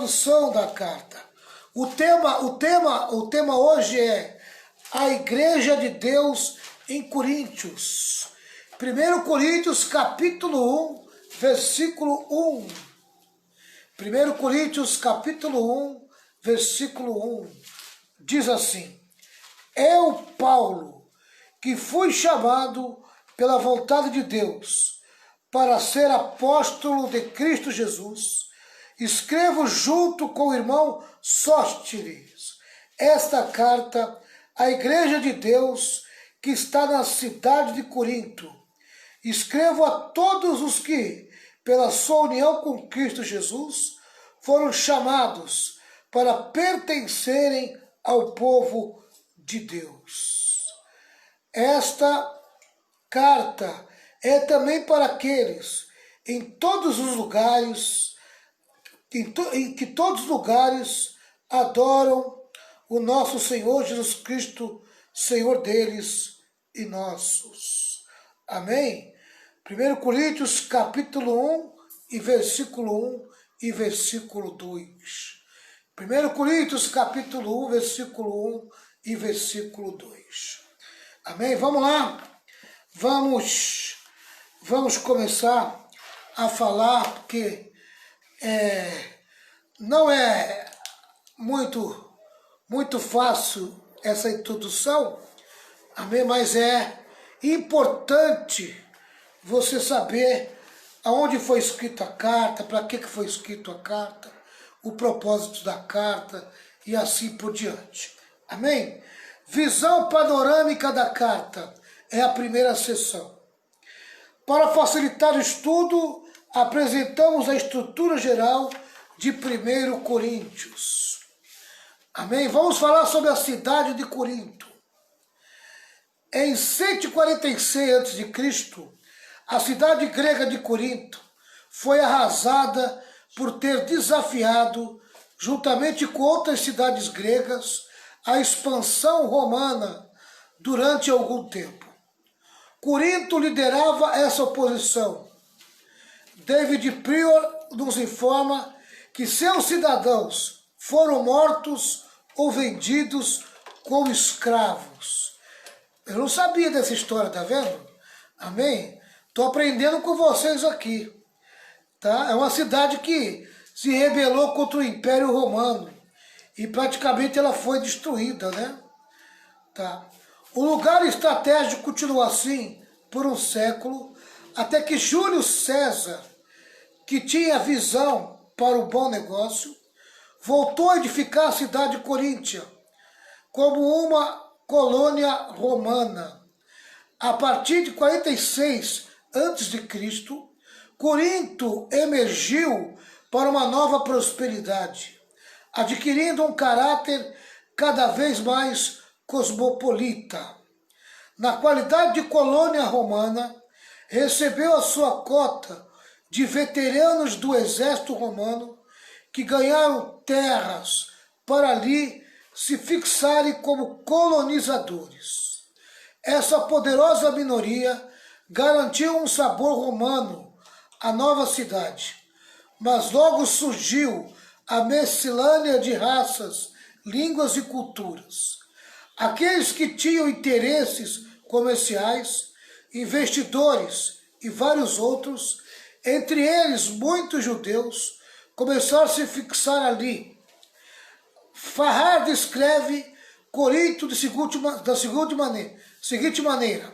introdução da carta. O tema hoje é a Igreja de Deus em Coríntios. 1 Coríntios capítulo 1, versículo 1. 1 Coríntios capítulo 1, versículo 1. Diz assim: Eu, Paulo, que fui chamado pela vontade de Deus para ser apóstolo de Cristo Jesus, escrevo junto com o irmão Sóstenes esta carta à Igreja de Deus que está na cidade de Corinto. Escrevo a todos os que, pela sua união com Cristo Jesus, foram chamados para pertencerem ao povo de Deus. Esta carta é também para aqueles em todos os lugares, em que todos os lugares adoram o nosso Senhor Jesus Cristo, Senhor deles e nossos. Amém? 1 Coríntios capítulo 1 e versículo 1 e versículo 2. 1 Coríntios capítulo 1, versículo 1 e versículo 2. Amém? Vamos lá? Vamos começar a falar, porque não é muito fácil essa introdução, amém? Mas é importante você saber aonde foi escrita a carta, para que foi escrita a carta, o propósito da carta e assim por diante. Amém? Visão panorâmica da carta é a primeira seção. Para facilitar o estudo, apresentamos a estrutura geral de 1 Coríntios. Amém? Vamos falar sobre a cidade de Corinto. Em 146 a.C., a cidade grega de Corinto foi arrasada por ter desafiado, juntamente com outras cidades gregas, a expansão romana durante algum tempo. Corinto liderava essa oposição. David Prior nos informa que seus cidadãos foram mortos ou vendidos como escravos. Eu não sabia dessa história, tá vendo? Amém? Estou aprendendo com vocês aqui. Tá? É uma cidade que se rebelou contra o Império Romano e praticamente ela foi destruída, né? Tá. O lugar estratégico continuou assim por um século, até que Júlio César, que tinha visão para o bom negócio, voltou a edificar a cidade de Coríntia como uma colônia romana. A partir de 46 a.C., Corinto emergiu para uma nova prosperidade, adquirindo um caráter cada vez mais cosmopolita. Na qualidade de colônia romana, recebeu a sua cota de veteranos do exército romano que ganharam terras para ali se fixarem como colonizadores. Essa poderosa minoria garantiu um sabor romano à nova cidade, mas logo surgiu a mesclânea de raças, línguas e culturas. Aqueles que tinham interesses comerciais, investidores e vários outros, entre eles muitos judeus, começaram a se fixar ali. Farrar descreve Corinto da seguinte maneira: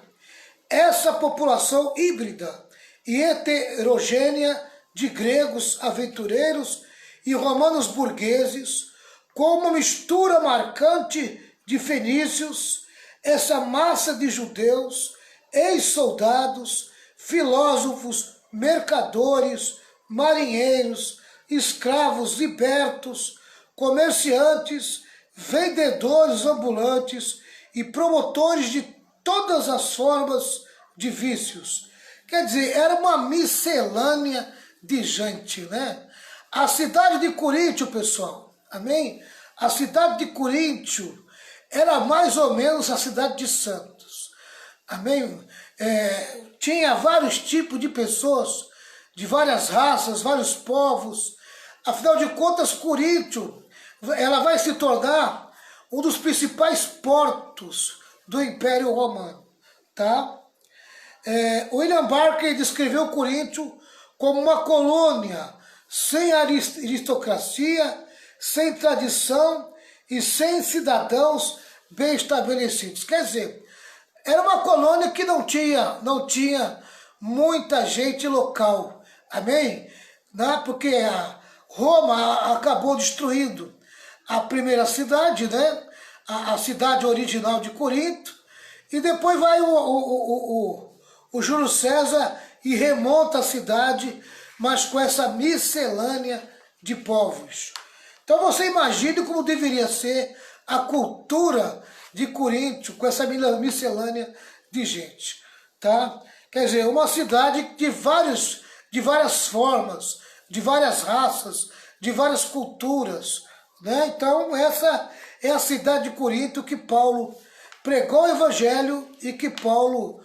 essa população híbrida e heterogênea de gregos aventureiros e romanos burgueses, com uma mistura marcante de fenícios, essa massa de judeus, ex-soldados, filósofos, mercadores, marinheiros, escravos libertos, comerciantes, vendedores ambulantes e promotores de todas as formas de vícios. Quer dizer, era uma miscelânea de gente, né? A cidade de Coríntio, pessoal, amém? A cidade de Coríntio era mais ou menos a cidade de Santos, amém? Tinha vários tipos de pessoas, de várias raças, vários povos. Afinal de contas, Corinto, ela vai se tornar um dos principais portos do Império Romano, tá? William Barker descreveu Corinto como uma colônia sem aristocracia, sem tradição e sem cidadãos bem estabelecidos. Quer dizer, era uma colônia que não tinha muita gente local, amém? Né? Porque a Roma acabou destruindo a primeira cidade, né? A cidade original de Corinto, e depois vai o Júlio César e remonta a cidade, mas com essa miscelânea de povos. Então você imagine como deveria ser a cultura de Corinto, com essa miscelânea de gente, tá? Quer dizer, uma cidade de várias formas, de várias raças, de várias culturas, né? Então essa é a cidade de Corinto que Paulo pregou o evangelho e que Paulo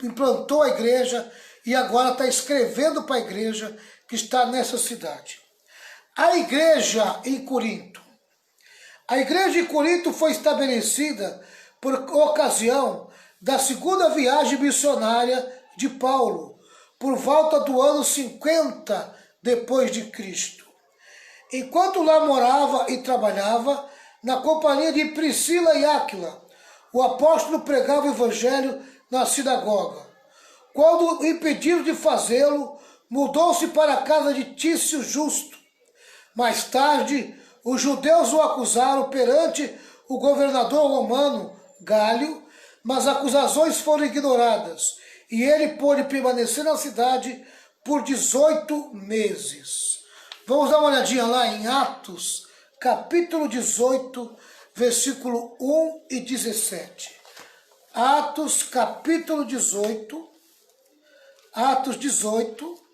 implantou a igreja e agora está escrevendo para a igreja que está nessa cidade. A igreja em Corinto. A igreja em Corinto foi estabelecida por ocasião da segunda viagem missionária de Paulo, por volta do ano 50 depois de Cristo. Enquanto lá morava e trabalhava, na companhia de Priscila e Áquila, o apóstolo pregava o evangelho na sinagoga. Quando impedido de fazê-lo, mudou-se para a casa de Tício Justo. Mais tarde, os judeus o acusaram perante o governador romano Gálio, mas as acusações foram ignoradas, e ele pôde permanecer na cidade por 18 meses. Vamos dar uma olhadinha lá em Atos, capítulo 18, versículo 1 e 17. Atos, capítulo 18, Atos 18,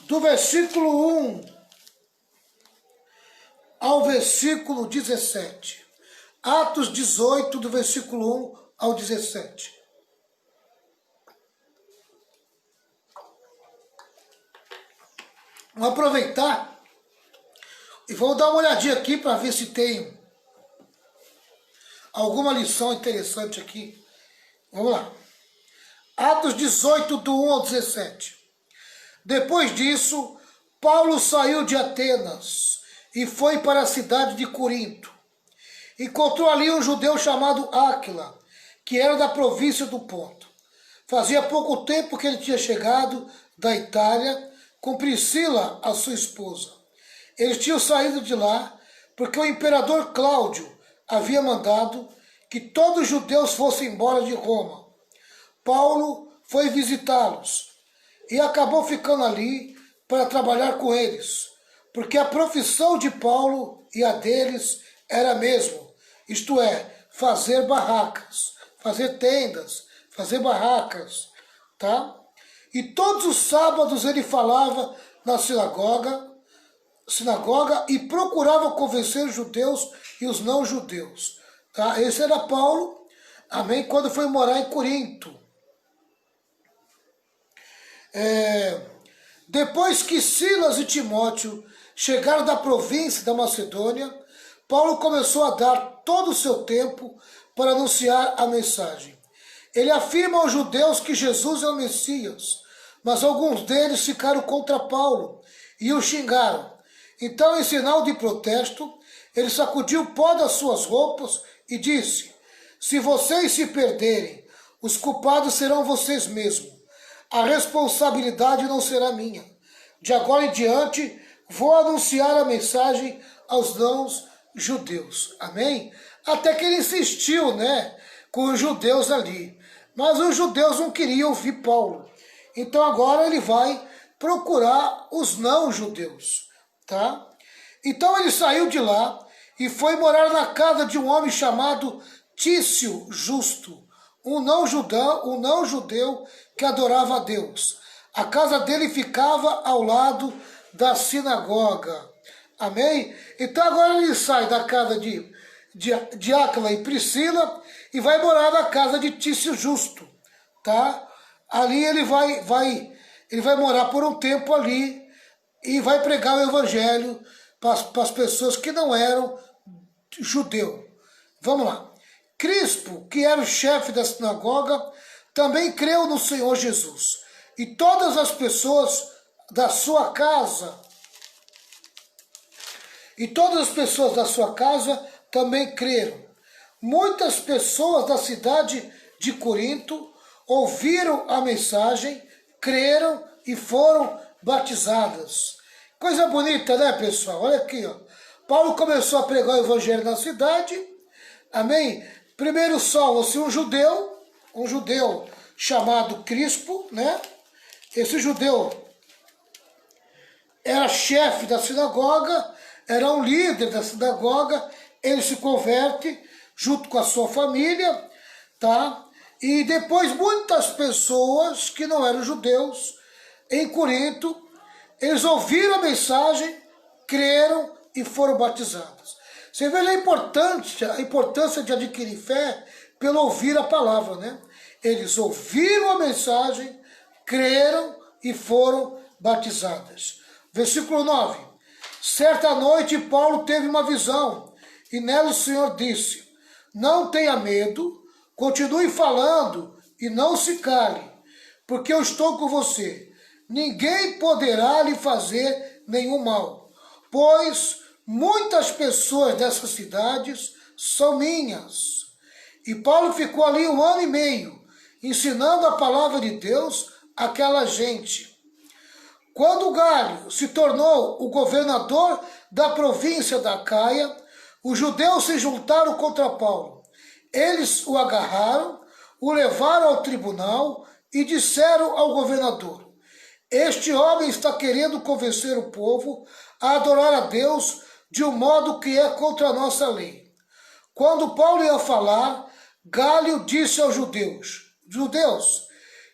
do versículo 1 ao versículo 17. Atos 18, do versículo 1 ao 17. Vamos aproveitar e vamos dar uma olhadinha aqui para ver se tem alguma lição interessante aqui. Vamos lá. Atos 18, do 1 ao 17. Depois disso, Paulo saiu de Atenas e foi para a cidade de Corinto. Encontrou ali um judeu chamado Áquila, que era da província do Ponto. Fazia pouco tempo que ele tinha chegado da Itália com Priscila, a sua esposa. Eles tinham saído de lá porque o imperador Cláudio havia mandado que todos os judeus fossem embora de Roma. Paulo foi visitá-los e acabou ficando ali para trabalhar com eles, porque a profissão de Paulo e a deles era a mesma, isto é, fazer barracas, fazer tendas, fazer barracas, tá? E todos os sábados ele falava na sinagoga e procurava convencer os judeus e os não-judeus, tá? Esse era Paulo, amém, quando foi morar em Corinto. Depois que Silas e Timóteo chegaram da província da Macedônia, Paulo começou a dar todo o seu tempo para anunciar a mensagem. Ele afirma aos judeus que Jesus é o Messias, mas alguns deles ficaram contra Paulo e o xingaram. Então, em sinal de protesto, ele sacudiu o pó das suas roupas e disse: se vocês se perderem, os culpados serão vocês mesmos. A responsabilidade não será minha. De agora em diante, vou anunciar a mensagem aos não-judeus. Amém? Até que ele insistiu, né, com os judeus ali. Mas os judeus não queriam ouvir Paulo. Então agora ele vai procurar os não-judeus, tá? Então ele saiu de lá e foi morar na casa de um homem chamado Tício Justo, um não-judeu que adorava a Deus. A casa dele ficava ao lado da sinagoga. Amém? Então agora ele sai da casa de Áquila e Priscila e vai morar na casa de Tício Justo, tá? Ali ele vai morar por um tempo ali e vai pregar o evangelho para as pessoas que não eram judeu. Vamos lá. Crispo, que era o chefe da sinagoga, também creu no Senhor Jesus. E todas as pessoas da sua casa, também creram. Muitas pessoas da cidade de Corinto ouviram a mensagem, creram e foram batizadas. Coisa bonita, né, pessoal? Olha aqui, ó. Paulo começou a pregar o evangelho na cidade, amém? Primeiro salva-se um judeu chamado Crispo, né? Esse judeu era chefe da sinagoga, era um líder da sinagoga, ele se converte junto com a sua família, tá? E depois muitas pessoas que não eram judeus em Corinto, eles ouviram a mensagem, creram e foram batizados. Você vê a importância de adquirir fé pelo ouvir a palavra, né? Eles ouviram a mensagem, creram e foram batizadas. Versículo 9. Certa noite Paulo teve uma visão e nela o Senhor disse: não tenha medo, continue falando e não se cale, porque eu estou com você. Ninguém poderá lhe fazer nenhum mal, pois muitas pessoas dessas cidades são minhas. E Paulo ficou ali 1 ano e meio, ensinando a palavra de Deus àquela gente. Quando Galho se tornou o governador da província da Acaia, os judeus se juntaram contra Paulo. Eles o agarraram, o levaram ao tribunal e disseram ao governador: este homem está querendo convencer o povo a adorar a Deus de um modo que é contra a nossa lei. Quando Paulo ia falar, Galho disse aos judeus: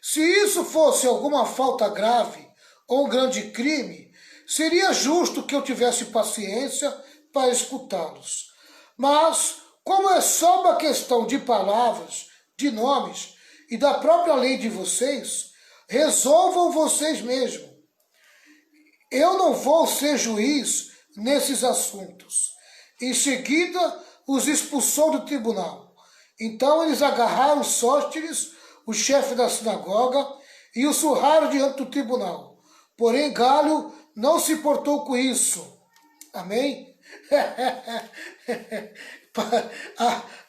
se isso fosse alguma falta grave ou um grande crime, seria justo que eu tivesse paciência para escutá-los. Mas, como é só uma questão de palavras, de nomes e da própria lei de vocês, resolvam vocês mesmos. Eu não vou ser juiz nesses assuntos. Em seguida, os expulsou do tribunal. Então eles agarraram Sóstenes, o chefe da sinagoga, e o surraram diante do tribunal. Porém, Galho não se importou com isso. Amém?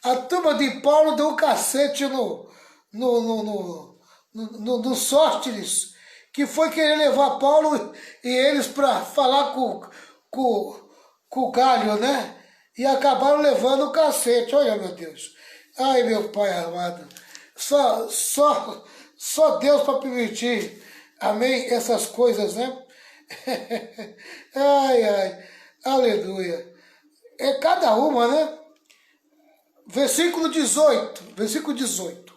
A turma de Paulo deu um cacete no Sóstenes, que foi querer levar Paulo e eles para falar com o Galho, né? E acabaram levando o cacete. Olha, meu Deus. Ai, meu Pai amado. Só Deus para permitir, amém, essas coisas, né? Ai, aleluia. É cada uma, né? Versículo 18.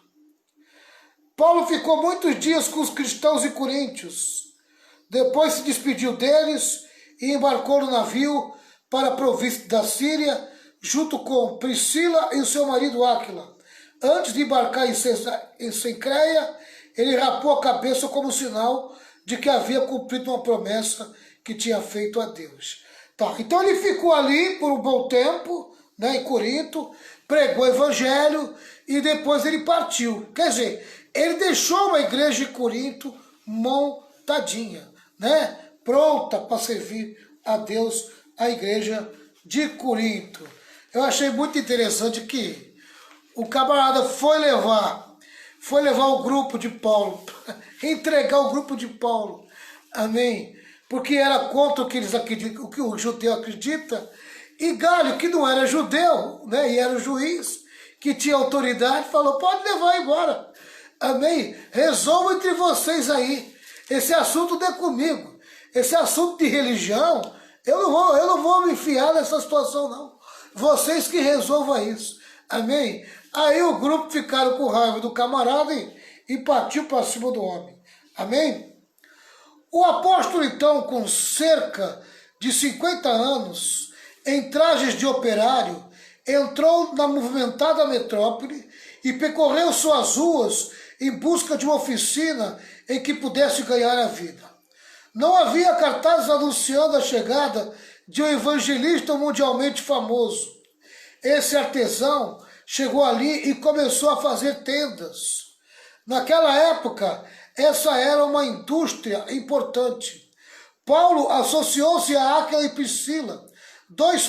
Paulo ficou muitos dias com os cristãos e coríntios. Depois se despediu deles e embarcou no navio para a província da Síria, junto com Priscila e o seu marido Áquila. Antes de embarcar em Cencreia, ele rapou a cabeça como sinal de que havia cumprido uma promessa que tinha feito a Deus. Tá, então ele ficou ali por um bom tempo, né, em Corinto, pregou o evangelho e depois ele partiu. Quer dizer, ele deixou uma igreja em Corinto montadinha, né, pronta para servir a Deus, a igreja de Corinto. Eu achei muito interessante que o camarada foi levar o grupo de Paulo, entregar o grupo de Paulo, amém? Porque era contra o que eles acreditam, o que o judeu acredita, e Galho, que não era judeu, né, e era o juiz, que tinha autoridade, falou: pode levar embora, amém? Resolvam entre vocês aí, esse assunto não é comigo, esse assunto de religião, eu não vou me enfiar nessa situação não, vocês que resolvam isso, amém? Aí o grupo ficaram com raiva do camarada e partiu para cima do homem, amém? O apóstolo, então, com cerca de 50 anos, em trajes de operário, entrou na movimentada metrópole e percorreu suas ruas em busca de uma oficina em que pudesse ganhar a vida. Não havia cartazes anunciando a chegada de um evangelista mundialmente famoso. Esse artesão chegou ali e começou a fazer tendas. Naquela época, essa era uma indústria importante. Paulo associou-se a Áquila e Priscila, dois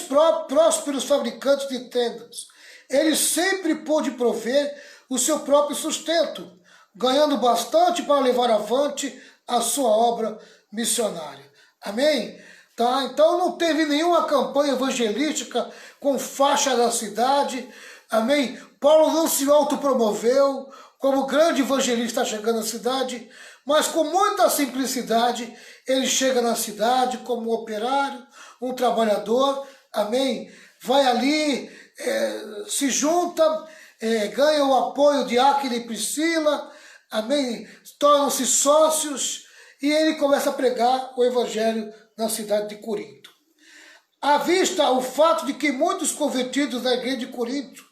prósperos fabricantes de tendas. Ele sempre pôde prover o seu próprio sustento, ganhando bastante para levar avante a sua obra missionária. Amém? Tá? Então não teve nenhuma campanha evangelística com faixa da cidade. Amém? Paulo não se autopromoveu como grande evangelista chegando na cidade, mas com muita simplicidade ele chega na cidade como um operário, um trabalhador. Amém? Vai ali, se junta, ganha o apoio de Áquila e Priscila. Amém? Tornam-se sócios e ele começa a pregar o evangelho na cidade de Corinto. À vista o fato de que muitos convertidos da igreja de Corinto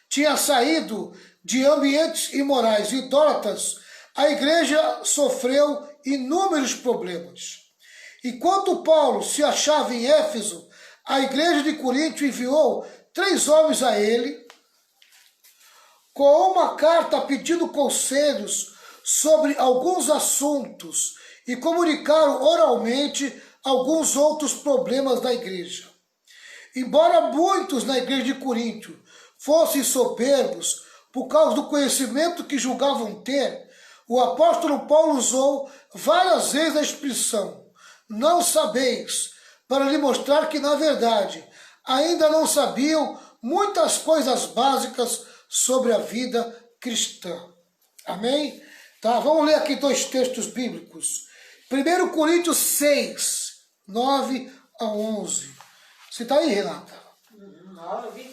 tinham saído de ambientes imorais e idólatras, a igreja sofreu inúmeros problemas. Enquanto Paulo se achava em Éfeso, a igreja de Corinto enviou 3 homens a ele com uma carta pedindo conselhos sobre alguns assuntos e comunicaram oralmente alguns outros problemas da igreja. Embora muitos na igreja de Corinto fossem soberbos por causa do conhecimento que julgavam ter, o apóstolo Paulo usou várias vezes a expressão "não sabeis", para lhe mostrar que, na verdade, ainda não sabiam muitas coisas básicas sobre a vida cristã. Amém? Tá, vamos ler aqui 2 textos bíblicos. 1 Coríntios 6, 9 a 11. Você está aí, Renata?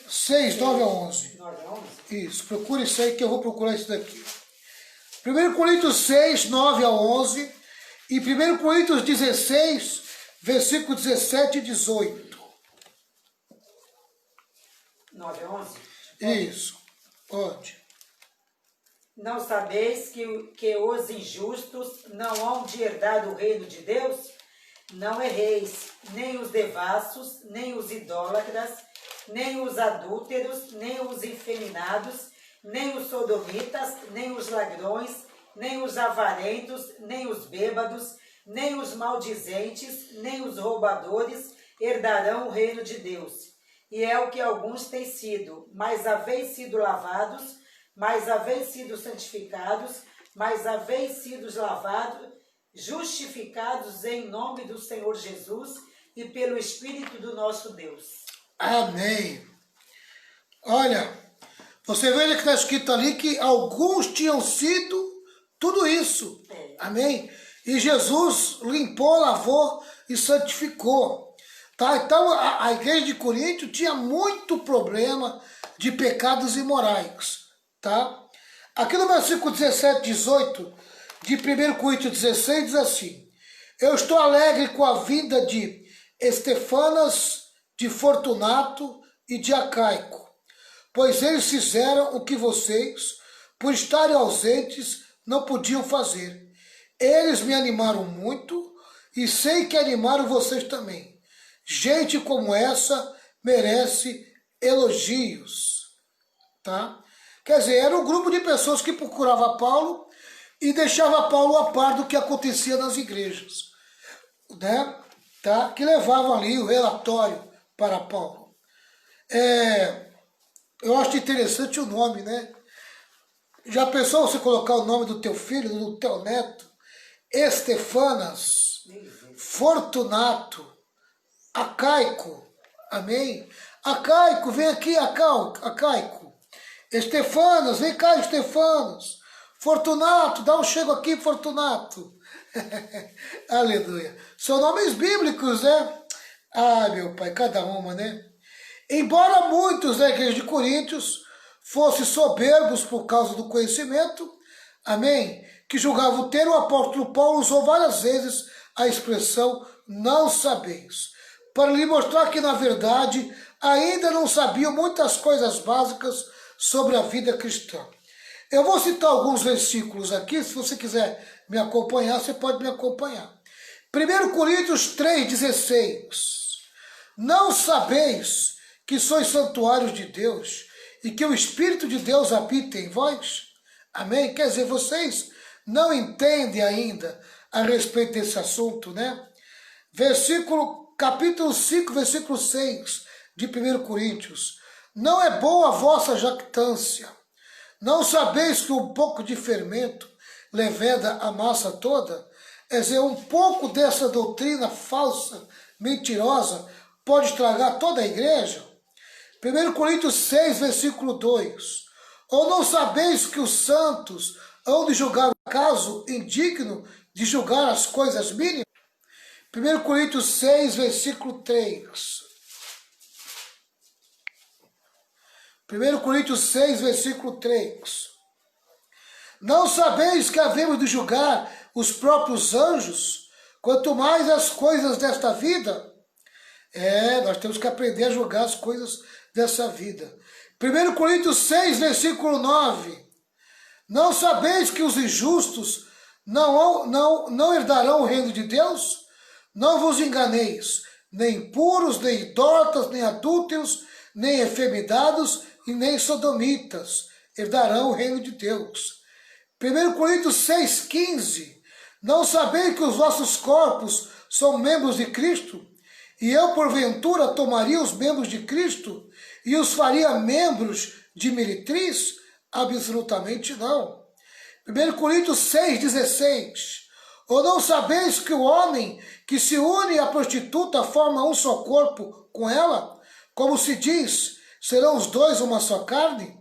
6, 9 a 11. 9 a 11? Isso, procure isso aí que eu vou procurar isso daqui. 1 Coríntios 6, 9 a 11 e 1 Coríntios 16, versículo 17 e 18. 9 a 11? Isso, pode. Não sabeis que os injustos não hão de herdar o reino de Deus? Não erreis, nem os devassos, nem os idólatras, nem os adúlteros, nem os efeminados, nem os sodomitas, nem os ladrões, nem os avarentos, nem os bêbados, nem os maldizentes, nem os roubadores herdarão o reino de Deus. E é o que alguns têm sido, mas haveis sido lavados, mas haveis sido santificados, mas haveis sido lavados, justificados em nome do Senhor Jesus e pelo Espírito do nosso Deus. Amém. Olha, você vê que está escrito ali que alguns tinham sido tudo isso. Amém? E Jesus limpou, lavou e santificou. Tá? Então a igreja de Corinto tinha muito problema de pecados imorais. Tá? Aqui no versículo 17, 18 de 1 Coríntios 16 diz assim: eu estou alegre com a vinda de Estefanas, de Fortunato e de Acaico, pois eles fizeram o que vocês, por estarem ausentes, não podiam fazer. Eles me animaram muito e sei que animaram vocês também. Gente como essa merece elogios. Tá? Quer dizer, era um grupo de pessoas que procurava Paulo e deixava Paulo a par do que acontecia nas igrejas, né? Tá? Que levavam ali o relatório para Paulo. Eu acho interessante o nome, né? Já pensou você colocar o nome do teu filho, do teu neto? Estefanas, Fortunato, Acaico, amém? Acaico, vem aqui, Acaico. Estefanas, vem cá, Estefanas. Fortunato, dá um chego aqui, Fortunato. Aleluia. São nomes bíblicos, né? Ai, meu pai, cada uma, né? Embora muitos da igreja de Coríntios fossem soberbos por causa do conhecimento, amém? Que julgavam ter, o apóstolo Paulo usou várias vezes a expressão não sabeis, para lhe mostrar que, na verdade, ainda não sabiam muitas coisas básicas sobre a vida cristã. Eu vou citar alguns versículos aqui, se você quiser me acompanhar, você pode me acompanhar. 1 Coríntios 3,16. Não sabeis que sois santuários de Deus e que o Espírito de Deus habita em vós? Amém? Quer dizer, vocês não entendem ainda a respeito desse assunto, né? Capítulo 5, versículo 6 de 1 Coríntios. Não é boa a vossa jactância. Não sabeis que um pouco de fermento leveda a massa toda? Quer dizer, um pouco dessa doutrina falsa, mentirosa, pode estragar toda a igreja? 1 Coríntios 6, versículo 2. Ou não sabeis que os santos hão de julgar o caso indigno de julgar as coisas mínimas? 1 Coríntios 6, versículo 3. 1 Coríntios 6, versículo 3. Não sabeis que havemos de julgar os próprios anjos, quanto mais as coisas desta vida? Nós temos que aprender a julgar as coisas dessa vida. 1 Coríntios 6, versículo 9. Não sabeis que os injustos não herdarão o reino de Deus? Não vos enganeis, nem impuros, nem idólatras, nem adúlteros, nem efeminados e nem sodomitas herdarão o reino de Deus. 1 Coríntios 6, 15. Não sabeis que os vossos corpos são membros de Cristo? E eu, porventura, tomaria os membros de Cristo e os faria membros de meretriz? Absolutamente não. 1 Coríntios 6, 16. Ou não sabeis que o homem que se une à prostituta forma um só corpo com ela? Como se diz, serão os dois uma só carne?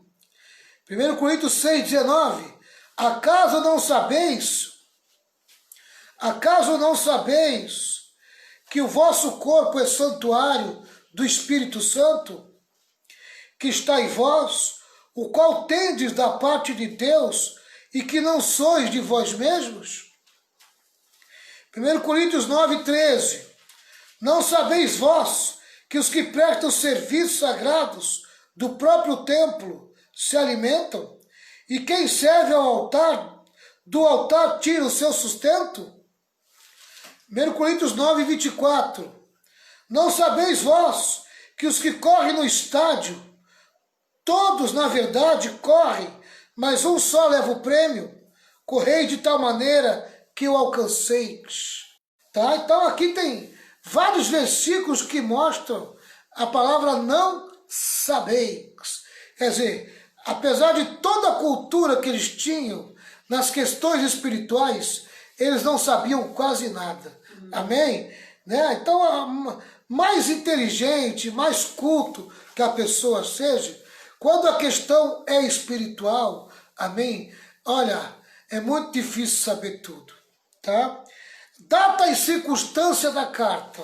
1 Coríntios 6, 19. Acaso não sabeis que o vosso corpo é santuário do Espírito Santo, que está em vós, o qual tendes da parte de Deus, e que não sois de vós mesmos? 1 Coríntios 9, 13. Não sabeis vós que os que prestam serviços sagrados do próprio templo se alimentam, e quem serve ao altar, do altar tira o seu sustento? 1 Coríntios 9, 24. Não sabeis vós que os que correm no estádio, todos na verdade correm, mas um só leva o prêmio? Correi de tal maneira que o alcanceis. Tá? Então aqui tem vários versículos que mostram a palavra não sabeis. Quer dizer, apesar de toda a cultura que eles tinham nas questões espirituais, eles não sabiam quase nada. Amém? Né? Então, mais inteligente, mais culto que a pessoa seja, quando a questão é espiritual, amém? Olha, é muito difícil saber tudo. Tá? Data e circunstância da carta.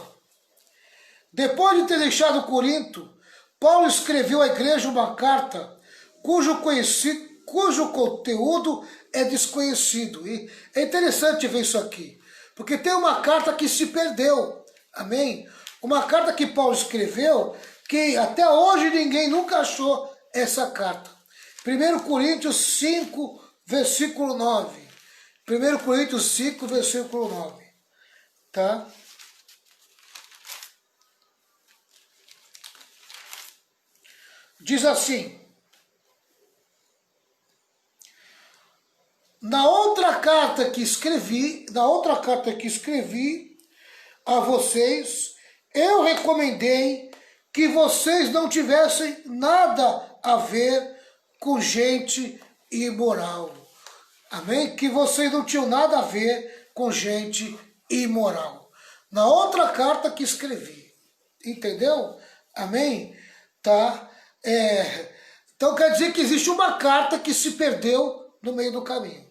Depois de ter deixado Corinto, Paulo escreveu à igreja uma carta cujo conteúdo é desconhecido. E é interessante ver isso aqui, porque tem uma carta que se perdeu, amém? Uma carta que Paulo escreveu, que até hoje ninguém nunca achou essa carta. 1 Coríntios 5, versículo 9. 1 Coríntios 5, versículo 9. Tá? Diz assim: na outra carta que escrevi a vocês, eu recomendei que vocês não tivessem nada a ver com gente imoral. Amém? Que vocês não tinham nada a ver com gente imoral. Na outra carta que escrevi. Entendeu? Amém? Tá? Então quer dizer que existe uma carta que se perdeu no meio do caminho.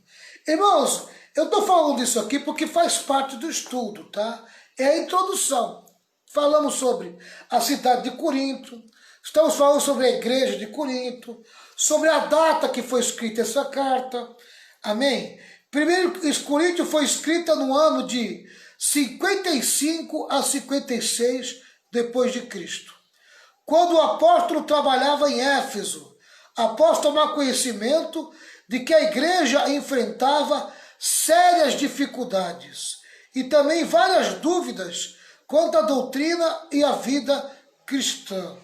Irmãos, eu estou falando isso aqui porque faz parte do estudo, tá? É a introdução. Falamos sobre a cidade de Corinto, estamos falando sobre a igreja de Corinto, sobre a data que foi escrita essa carta. Amém? 1 Coríntios foi escrita no ano de 55 a 56 depois de Cristo. quando o apóstolo trabalhava em Éfeso, após tomar conhecimento de que a igreja enfrentava sérias dificuldades e também várias dúvidas quanto à doutrina e à vida cristã.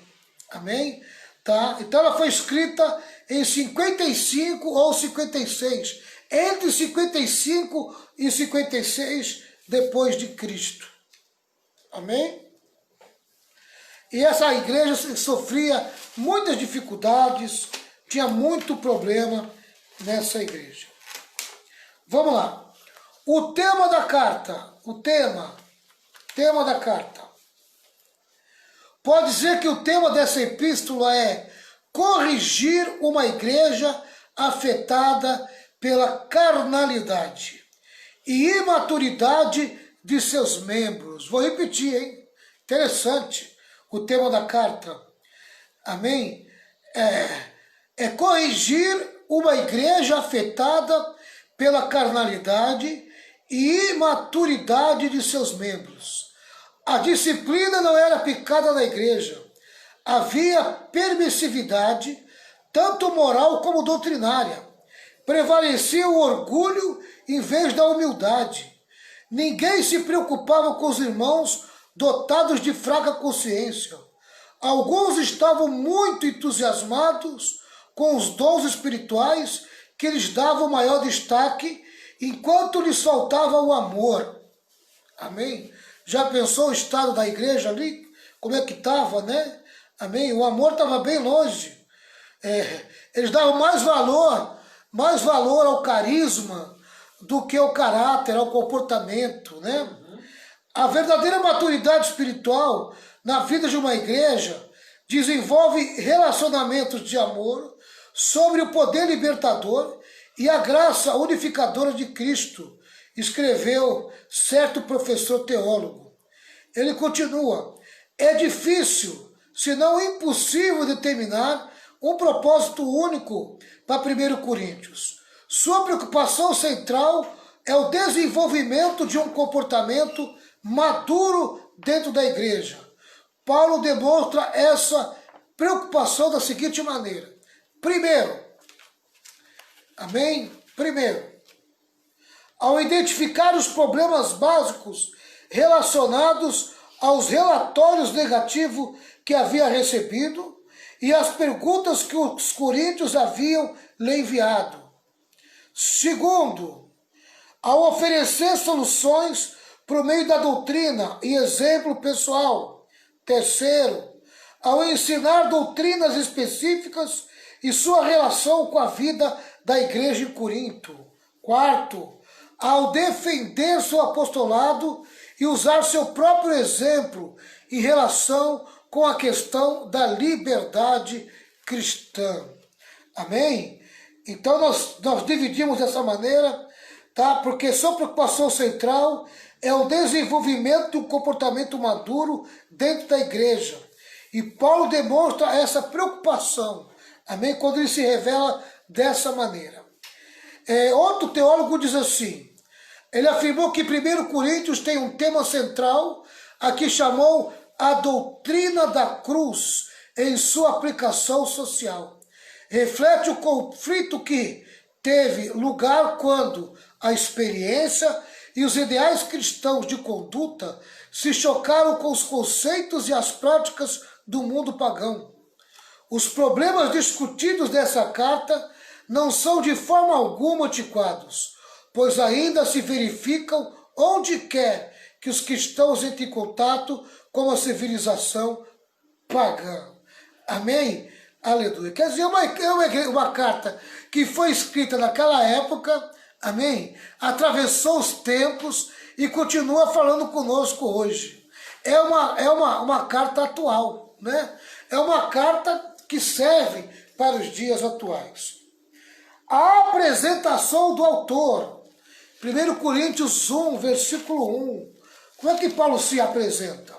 Amém? Tá? Então ela foi escrita em 55 ou 56, entre 55 e 56 depois de Cristo. Amém? E essa igreja sofria muitas dificuldades, tinha muito problema nessa igreja. Vamos lá. O tema da carta, tema da carta. Pode dizer que o tema dessa epístola é corrigir uma igreja afetada pela carnalidade e imaturidade de seus membros. Vou repetir, hein? Interessante o tema da carta. Amém? É corrigir uma igreja afetada pela carnalidade e imaturidade de seus membros. A disciplina não era aplicada na igreja. Havia permissividade, tanto moral como doutrinária. Prevalecia o orgulho em vez da humildade. Ninguém se preocupava com os irmãos dotados de fraca consciência. Alguns estavam muito entusiasmados com os dons espirituais que lhes davam maior destaque, enquanto lhes faltava o amor. Amém? Já pensou o estado da igreja ali? Como é que estava, né? Amém? O amor estava bem longe. Eles davam mais valor ao carisma do que ao caráter, ao comportamento, né? A verdadeira maturidade espiritual na vida de uma igreja desenvolve relacionamentos de amor sobre o poder libertador e a graça unificadora de Cristo, escreveu certo professor teólogo. Ele continua: é difícil, se não impossível, determinar um propósito único para 1 Coríntios. Sua preocupação central é o desenvolvimento de um comportamento maduro dentro da igreja. Paulo demonstra essa preocupação da seguinte maneira. Primeiro, amém? Primeiro, ao identificar os problemas básicos relacionados aos relatórios negativos que havia recebido e as perguntas que os coríntios haviam lhe enviado. Segundo, ao oferecer soluções por meio da doutrina e exemplo pessoal. Terceiro, ao ensinar doutrinas específicas e sua relação com a vida da igreja em Corinto. Quarto, ao defender seu apostolado e usar seu próprio exemplo em relação com a questão da liberdade cristã. Amém? Então nós dividimos dessa maneira, tá? Porque sua preocupação central é o desenvolvimento de um comportamento maduro dentro da igreja. E Paulo demonstra essa preocupação, amém? Quando ele se revela dessa maneira. Outro teólogo diz assim, ele afirmou que 1 Coríntios tem um tema central, a que chamou a doutrina da cruz em sua aplicação social. Reflete o conflito que teve lugar quando a experiência e os ideais cristãos de conduta se chocaram com os conceitos e as práticas do mundo pagão. Os problemas discutidos nessa carta não são de forma alguma antiquados, pois ainda se verificam onde quer que os cristãos entrem em contato com a civilização pagã. Amém? Aleluia. Quer dizer, uma carta que foi escrita naquela época, amém? Atravessou os tempos e continua falando conosco hoje. É uma carta atual, né? É uma carta que serve para os dias atuais. A apresentação do autor, 1 Coríntios 1, versículo 1. Como é que Paulo se apresenta?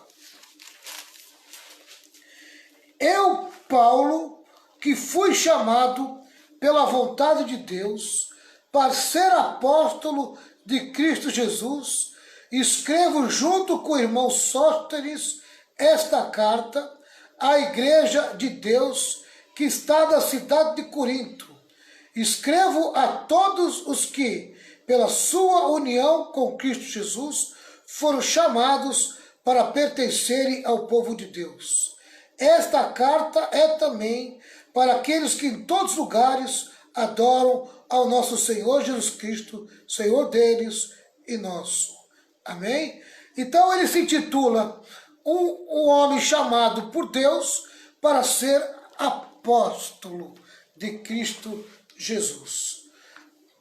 Eu, Paulo, que fui chamado pela vontade de Deus para ser apóstolo de Cristo Jesus, escrevo junto com o irmão Sóstenes esta carta à igreja de Deus que está na cidade de Corinto. Escrevo a todos os que, pela sua união com Cristo Jesus, foram chamados para pertencerem ao povo de Deus. Esta carta é também para aqueles que em todos os lugares adoram ao nosso Senhor Jesus Cristo, Senhor deles e nosso. Amém? Então ele se intitula um homem chamado por Deus para ser apóstolo de Cristo Jesus.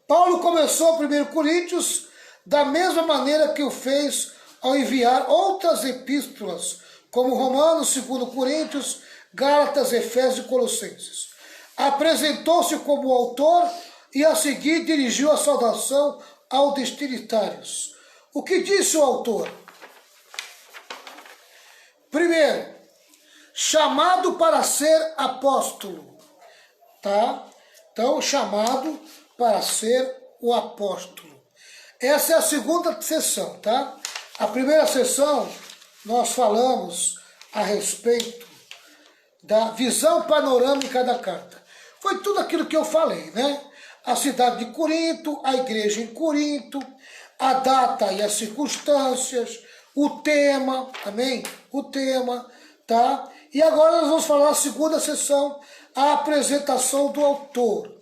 Paulo começou 1 Coríntios da mesma maneira que o fez ao enviar outras epístolas, como Romanos, 2 Coríntios, Gálatas, Efésios e Colossenses. Apresentou-se como autor e a seguir dirigiu a saudação aos destinatários. O que disse o autor? Primeiro, chamado para ser apóstolo, tá? Então, chamado para ser o apóstolo. Essa é a segunda sessão, tá? A primeira sessão, nós falamos a respeito da visão panorâmica da carta. Foi tudo aquilo que eu falei, né? A cidade de Corinto, a igreja em Corinto, a data e as circunstâncias, o tema, amém? O tema, tá? E agora nós vamos falar a segunda sessão, a apresentação do autor.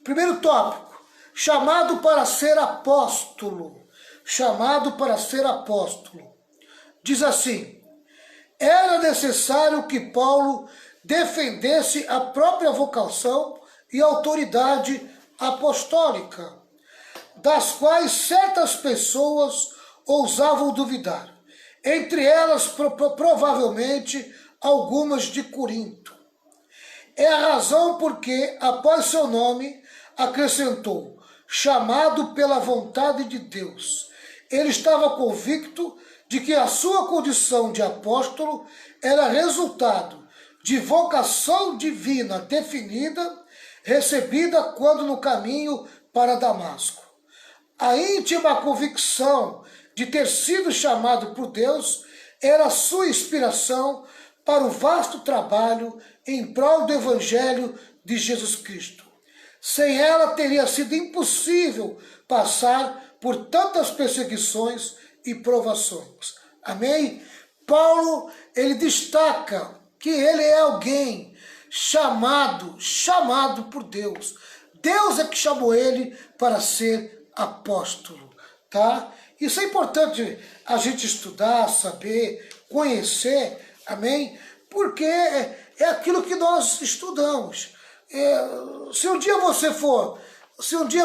Primeiro tópico, chamado para ser apóstolo. Chamado para ser apóstolo. Diz assim: era necessário que Paulo defendesse a própria vocação e autoridade apostólica, das quais certas pessoas ousavam duvidar, entre elas provavelmente algumas de Corinto. É a razão porque, após seu nome, acrescentou, chamado pela vontade de Deus. Ele estava convicto de que a sua condição de apóstolo era resultado de vocação divina definida, recebida quando no caminho para Damasco. A íntima convicção de ter sido chamado por Deus era a sua inspiração para o vasto trabalho em prol do Evangelho de Jesus Cristo. Sem ela teria sido impossível passar por tantas perseguições e provações. Amém? Paulo, ele destaca que ele é alguém chamado por Deus. Deus é que chamou ele para ser apóstolo, tá? Isso é importante a gente estudar, saber, conhecer, amém? Porque é aquilo que nós estudamos. Se um dia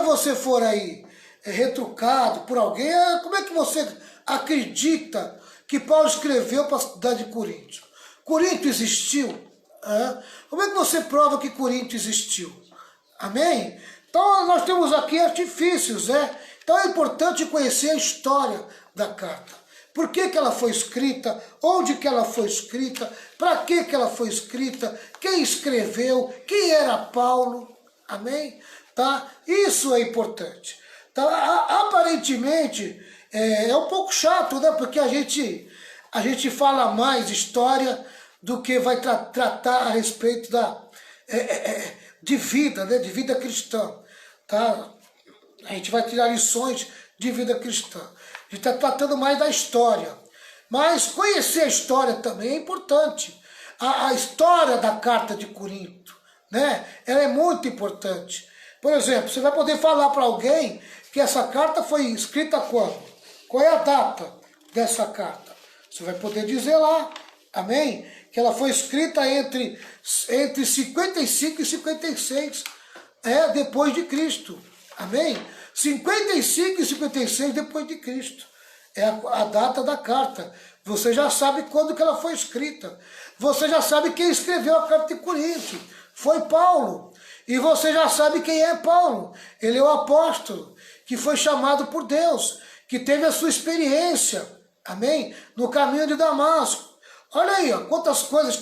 você for aí retrucado por alguém, como é que você acredita que Paulo escreveu para a cidade de Corinto? Corinto existiu? Como é que você prova que Corinto existiu? Amém? Então nós temos aqui artifícios, né? Então é importante conhecer a história da carta. Por que ela foi escrita? Onde que ela foi escrita? Para que ela foi escrita? Quem escreveu? Quem era Paulo? Amém? Tá? Isso é importante. Tá? Aparentemente é um pouco chato, né? Porque a gente fala mais história do que vai tratar a respeito de vida, né? De vida cristã. Tá? A gente vai tirar lições de vida cristã. A gente está tratando mais da história. Mas conhecer a história também é importante. A história da carta de Corinto, né? Ela é muito importante. Por exemplo, você vai poder falar para alguém que essa carta foi escrita quando? Qual é a data dessa carta? Você vai poder dizer lá, amém? Que ela foi escrita entre 55 e 56 depois de Cristo. Amém? 55 e 56 depois de Cristo. É a data da carta. Você já sabe quando que ela foi escrita. Você já sabe quem escreveu a carta de Corinto. Foi Paulo. E você já sabe quem é Paulo. Ele é o apóstolo que foi chamado por Deus, que teve a sua experiência, amém? No caminho de Damasco. Olha aí, ó, quantas coisas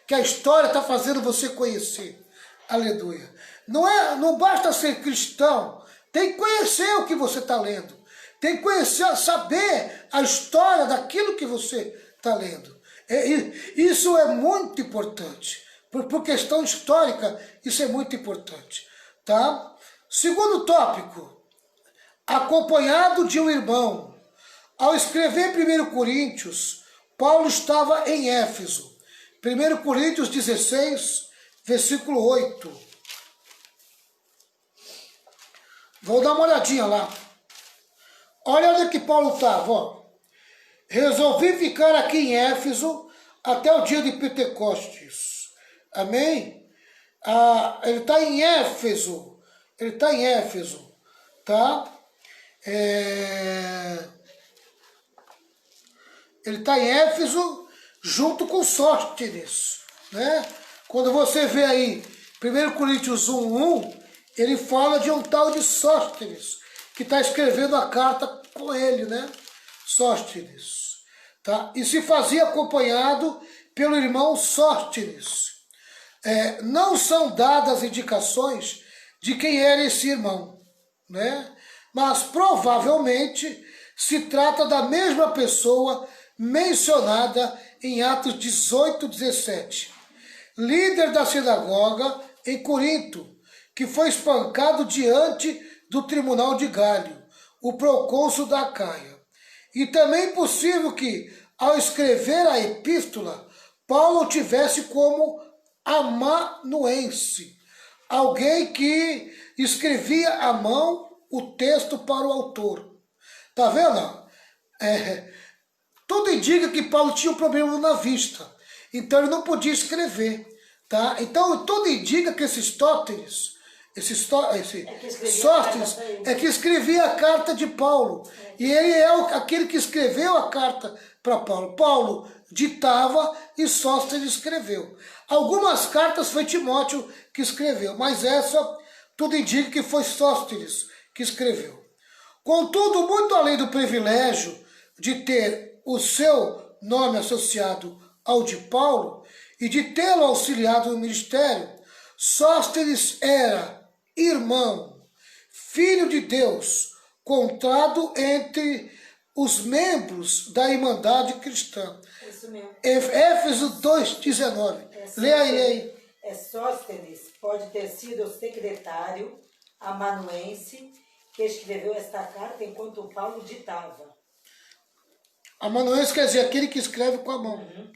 que a história está fazendo você conhecer. Aleluia. Não basta ser cristão, tem que conhecer o que você está lendo. Tem que conhecer, saber a história daquilo que você está lendo. Isso é muito importante. Por questão histórica, isso é muito importante. Tá? Segundo tópico, acompanhado de um irmão. Ao escrever 1 Coríntios, Paulo estava em Éfeso. 1 Coríntios 16, versículo 8. Vou dar uma olhadinha lá. Olha onde que Paulo estava, ó. Resolvi ficar aqui em Éfeso até o dia de Pentecostes. Amém? Ele está em Éfeso. Ele está em Éfeso. Tá? Ele está em Éfeso junto com Sóstenes. Né? Quando você vê aí 1 Coríntios 1:1, ele fala de um tal de Sóstenes, que está escrevendo a carta com ele, né? Sóstenes. Tá? E se fazia acompanhado pelo irmão Sóstenes. Não são dadas indicações de quem era esse irmão, né? Mas provavelmente se trata da mesma pessoa mencionada em Atos 18:17, líder da sinagoga em Corinto, que foi espancado diante do tribunal de Gálio, o procônsul da Acaia. E também possível que, ao escrever a epístola, Paulo tivesse como amanuense, alguém que escrevia à mão o texto para o autor. Tá vendo? Tudo indica que Paulo tinha um problema na vista, então ele não podia escrever. Tá? Então tudo indica que esse Sóstenes é que escrevia a carta de Paulo. E ele é aquele que escreveu a carta para Paulo. Paulo ditava e Sóstenes escreveu. Algumas cartas foi Timóteo que escreveu, mas essa tudo indica que foi Sóstenes que escreveu. Contudo, muito além do privilégio de ter o seu nome associado ao de Paulo e de tê-lo auxiliado no ministério, Sóstenes era irmão, filho de Deus, contado entre os membros da Irmandade Cristã. Isso mesmo. Éfeso 2:19. Leia aí. Sóstenes pode ter sido o secretário amanuense que escreveu esta carta enquanto Paulo ditava. Amanuense quer dizer aquele que escreve com a mão. Uhum.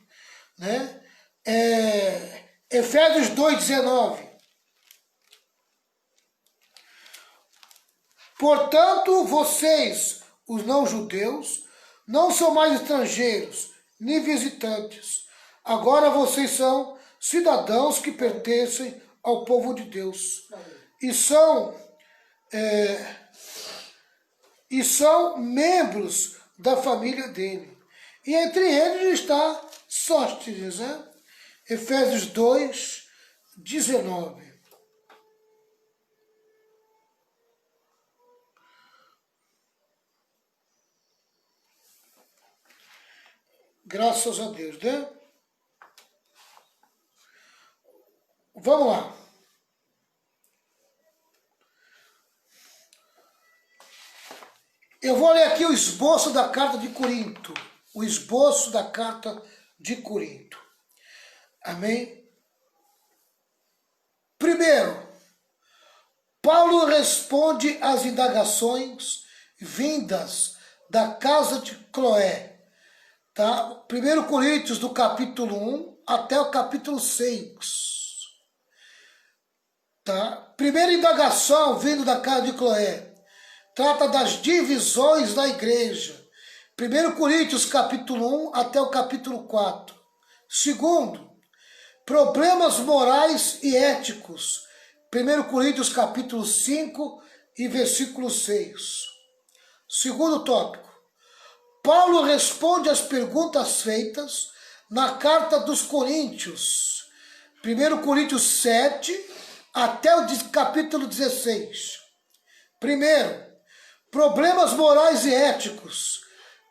Né? Efésios 2:19. Portanto, vocês, os não-judeus, não são mais estrangeiros, nem visitantes. Agora vocês são cidadãos que pertencem ao povo de Deus. E são membros da família dele. E entre eles está Sóstenes, né? Efésios 2:19. Graças a Deus, né? Vamos lá. Eu vou ler aqui o esboço da carta de Corinto. O esboço da carta de Corinto. Amém? Primeiro, Paulo responde às indagações vindas da casa de Cloé. Tá? 1 Coríntios, do capítulo 1 até o capítulo 6. Tá? Primeira indagação vindo da casa de Cloé. Trata das divisões da igreja. 1 Coríntios, capítulo 1 até o capítulo 4. Segundo, problemas morais e éticos. 1 Coríntios, capítulo 5 e versículo 6. Segundo tópico. Paulo responde às perguntas feitas na carta dos Coríntios, 1 Coríntios 7 até o capítulo 16. Primeiro, problemas morais e éticos,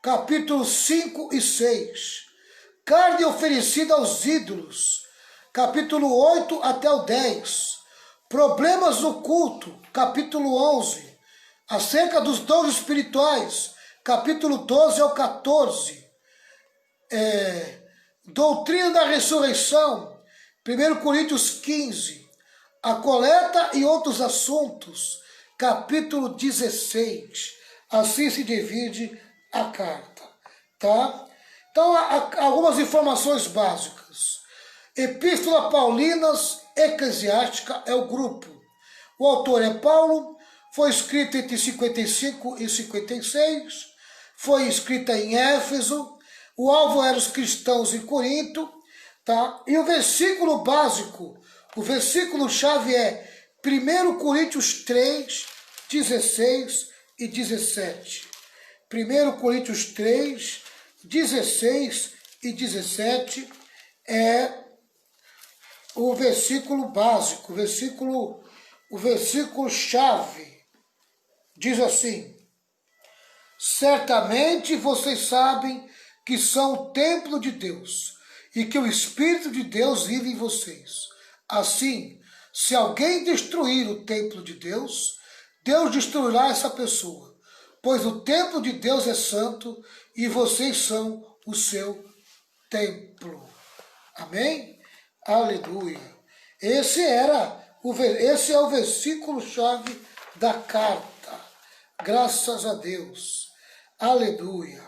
capítulos 5 e 6. Carne oferecida aos ídolos, capítulo 8 até o 10. Problemas no culto, capítulo 11. Acerca dos dons espirituais, capítulo 12 ao 14. doutrina da ressurreição, 1 Coríntios 15, a coleta e outros assuntos, capítulo 16. Assim se divide a carta, tá? Então, algumas informações básicas. Epístola Paulinas Eclesiástica é o grupo. O autor é Paulo, foi escrita entre 55 e 56, foi escrita em Éfeso, o alvo era os cristãos em Corinto, tá? E o versículo básico, o versículo-chave é 1 Coríntios 3, 16 e 17. 1 Coríntios 3, 16 e 17 é o versículo básico, o versículo-chave. Diz assim: certamente vocês sabem que são o templo de Deus e que o Espírito de Deus vive em vocês. Assim, se alguém destruir o templo de Deus, Deus destruirá essa pessoa, pois o templo de Deus é santo e vocês são o seu templo. Amém? Aleluia. Esse é o versículo-chave da carta. Graças a Deus. Aleluia.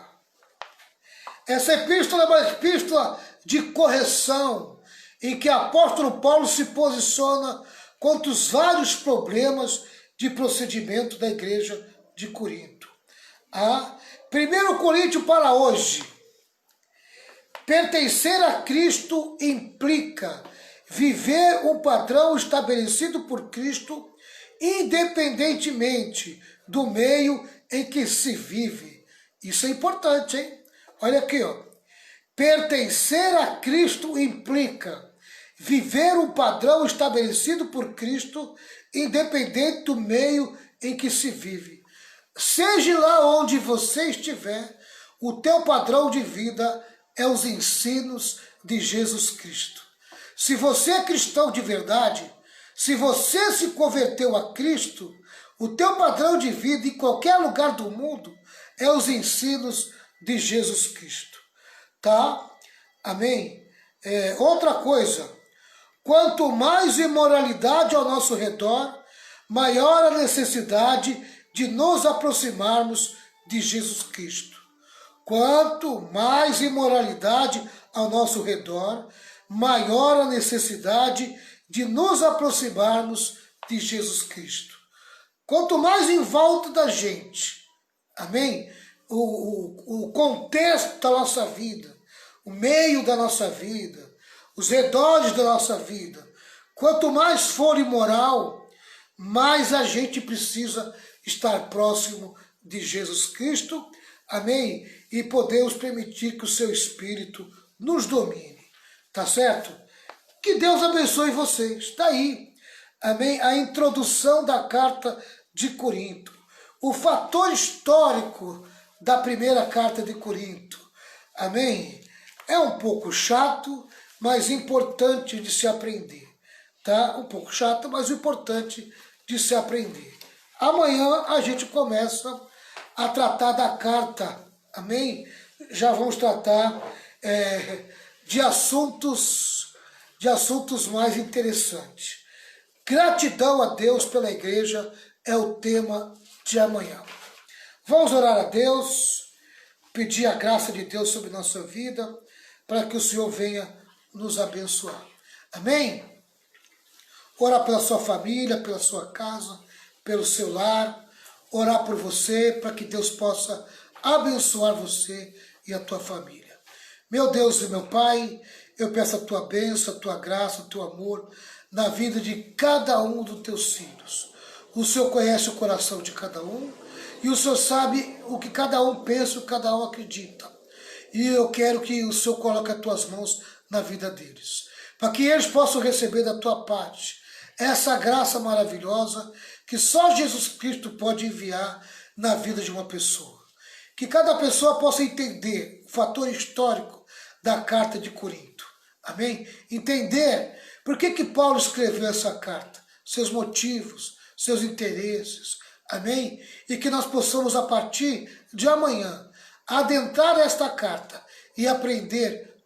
Essa epístola é uma epístola de correção, em que o apóstolo Paulo se posiciona contra os vários problemas de procedimento da igreja de Corinto. 1 Coríntios para hoje. Pertencer a Cristo implica viver um padrão estabelecido por Cristo, independentemente do meio em que se vive. Isso é importante, hein? Olha aqui, ó. Pertencer a Cristo implica viver um padrão estabelecido por Cristo, independente do meio em que se vive. Seja lá onde você estiver, o teu padrão de vida é os ensinos de Jesus Cristo. Se você é cristão de verdade, se você se converteu a Cristo, o teu padrão de vida em qualquer lugar do mundo é os ensinos de Jesus Cristo. Tá? Amém? Outra coisa, quanto mais imoralidade ao nosso redor, maior a necessidade de nos aproximarmos de Jesus Cristo. Quanto mais imoralidade ao nosso redor, maior a necessidade de nos aproximarmos de Jesus Cristo. Quanto mais em volta da gente, amém? O contexto da nossa vida, o meio da nossa vida, os redores da nossa vida, quanto mais for imoral, mais a gente precisa estar próximo de Jesus Cristo, amém? E podemos permitir que o seu Espírito nos domine, tá certo? Que Deus abençoe vocês, está aí, amém? A introdução da carta de Corinto, o fator histórico da primeira carta de Corinto, amém? É um pouco chato, mas importante de se aprender, tá? Um pouco chato, mas importante de se aprender. Amanhã a gente começa a tratar da carta, amém? Já vamos tratar de assuntos mais interessantes. Gratidão a Deus pela igreja é o tema de amanhã. Vamos orar a Deus, pedir a graça de Deus sobre nossa vida, para que o Senhor venha nos abençoar. Amém? Orar pela sua família, pela sua casa, pelo seu lar, orar por você, para que Deus possa abençoar você e a tua família. Meu Deus e meu Pai, eu peço a tua bênção, a tua graça, o teu amor na vida de cada um dos teus filhos. O Senhor conhece o coração de cada um e o Senhor sabe o que cada um pensa, o que cada um acredita. E eu quero que o Senhor coloque as tuas mãos na vida deles, para que eles possam receber da tua parte essa graça maravilhosa que só Jesus Cristo pode enviar na vida de uma pessoa. Que cada pessoa possa entender o fator histórico da carta de Corinto. Amém? Entender por que Paulo escreveu essa carta, seus motivos, seus interesses. Amém? E que nós possamos, a partir de amanhã, adentrar esta carta e aprender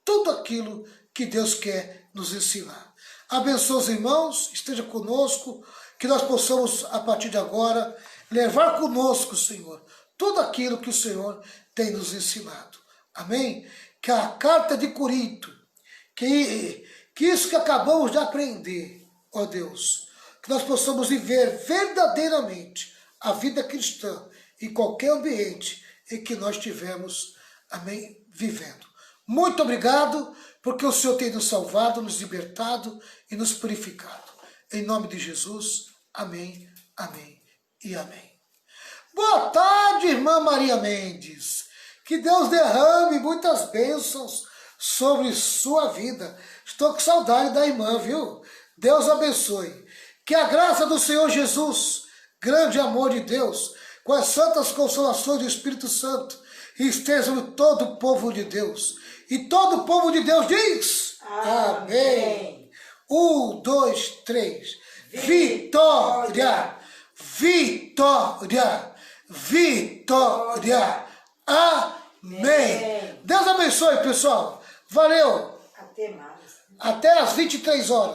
tudo aquilo que Deus quer nos ensinar. Abençoe os irmãos, esteja conosco, que nós possamos, a partir de agora, levar conosco, Senhor, tudo aquilo que o Senhor tem nos ensinado. Amém? Que a carta de Corinto, que isso que acabamos de aprender, ó Deus, que nós possamos viver verdadeiramente a vida cristã em qualquer ambiente em que nós estivermos, amém, vivendo. Muito obrigado, porque o Senhor tem nos salvado, nos libertado e nos purificado. Em nome de Jesus, amém, amém e amém. Boa tarde, irmã Maria Mendes. Que Deus derrame muitas bênçãos sobre sua vida. Estou com saudade da irmã, viu? Deus abençoe. Que a graça do Senhor Jesus, grande amor de Deus, com as santas consolações do Espírito Santo, esteja em todo o povo de Deus. E todo o povo de Deus diz: amém. 1, 2, 3. Vitória! Vitória! Vitória! Amém! Deus abençoe, pessoal. Valeu! Até mais. Até às 23 horas.